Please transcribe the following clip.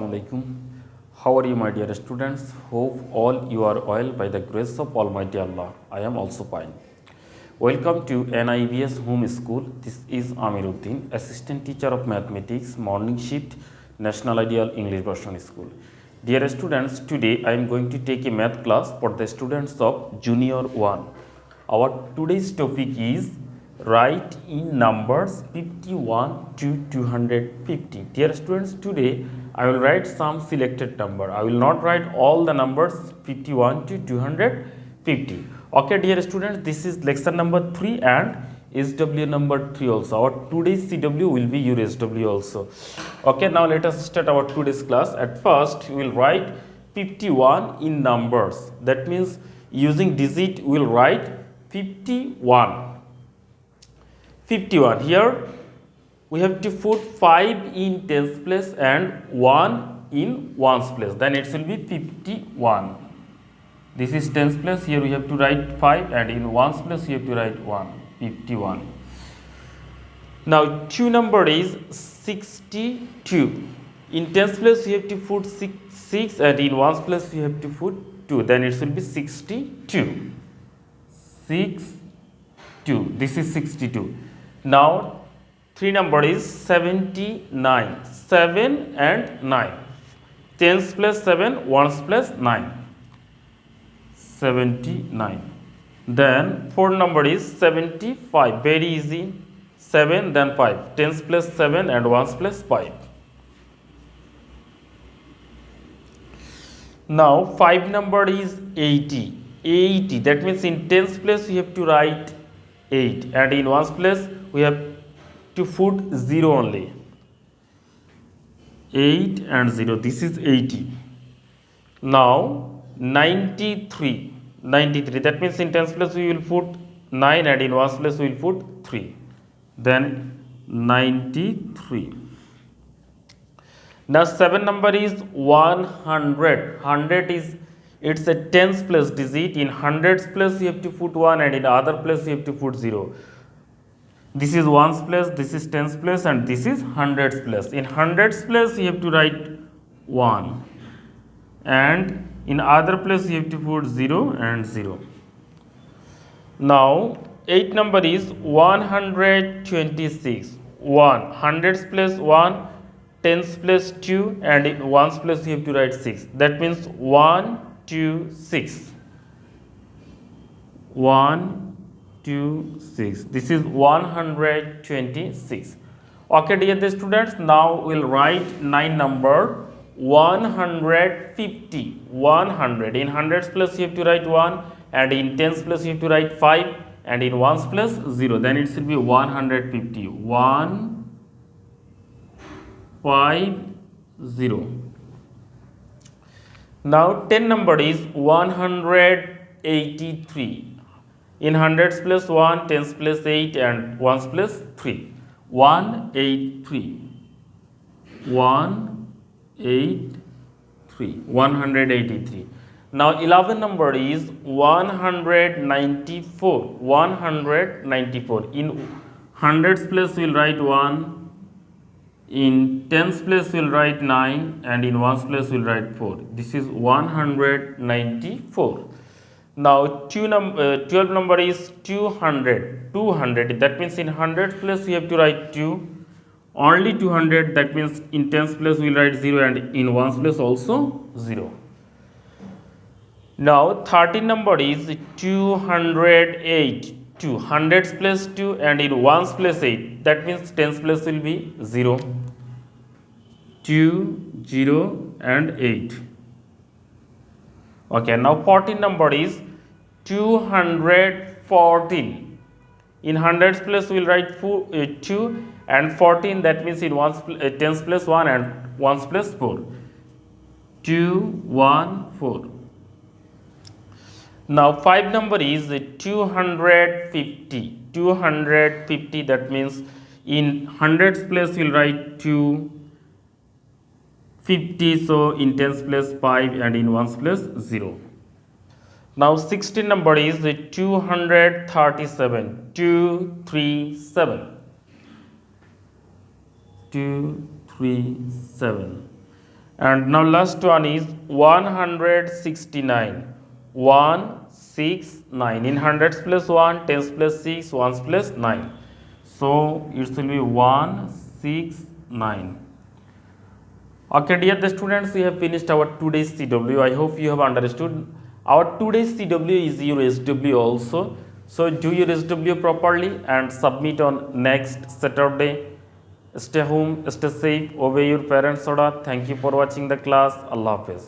Assalamualaikum. How are you, my dear students? Hope all you are well by the grace of Almighty Allah. I am also fine. Welcome to NIBS Home School. This is Amir Uddin, Assistant Teacher of Mathematics, Morning Shift, National Ideal English Version School. Dear students, today I am going to take a math class for the students of Junior 1. Our today's topic is write in numbers 51 to 250. Dear students, today I will write some selected number. I will not write all the numbers 51 to 250. Okay, dear students, this is lecture number 3 and SW number 3 also. Our today's CW will be your SW also. Okay, now let us start our today's class. At first, we will write 51 in numbers. That means using digit, we will write 51. 51. Here we have to put 5 in tens place and 1 in ones place. Then it will be 51. This is tens place. Here we have to write 5 and in ones place we have to write 1. 51. Now 2 number is 62. In tens place we have to put 6 and in ones place we have to put 2. Then it will be 62. 62. This is 62. Now 3 number is 79. 7 and 9. Tens plus 7, ones plus 9. 79. Then 4 number is 75. Very easy. 7 then 5. Tens plus 7 and ones plus 5. Now 5 number is 80. 80. That means in tens place we have to write 8 and in ones place we have to put 0 only. 8 and 0. This is 80. Now 93. 93. That means in tens place we will put 9 and in ones place we will put 3. Then 93. Now 7 number is 100. 100 is it's a tens place digit. In hundreds place you have to put 1 and in other place you have to put 0. This is ones place, this is tens place and this is hundreds place. In hundreds place you have to write 1 and in other place you have to put 0 and 0. Now 8 number is 126. 1 hundreds place 1, tens place 2 and in ones place you have to write 6. That means 1 2 6. 1 2 6. This is 126. Okay, dear students, now we'll write 9 number 150. 100. In hundreds place you have to write 1 and in tens place you have to write 5 and in ones place 0. Then it should be 150. 1 5 0. Now 10 number is 183. In hundreds place 1, tens place 8 and ones place 3. 183. 183. 183. Now 11 number is 194. 194. In hundreds place we will write 1. In tens place we will write 9 and in ones place we will write 4. This is 194. Now 12 number is 200. 200. That means in hundreds place we have to write 2. Only 200. That means in tens place we will write 0 and in ones place also 0. Now 13 number is 208. 2 hundreds place 2 and in ones place 8. That means tens place will be 0. 2 0 and 8. Okay, now 14 number is 214. In hundreds place we will write 2 and 14. That means in ones tens place 1 and ones place 4. 214. Now 5 number is 250. 250. That means in hundreds place we will write 250. So in tens place 5 and in ones place 0. Now 16 number is 237. 237. 237. And now last one is 169. 169. In hundreds place 1, tens place 6, ones place 9. So it will be 169. Okay, dear the students, we have finished our today's CW. I hope you have understood. Our today's CW is your SW also. So do your SW properly and submit on next Saturday. Stay home, stay safe, obey your parents' order. Thank you for watching the class. Allah Hafiz.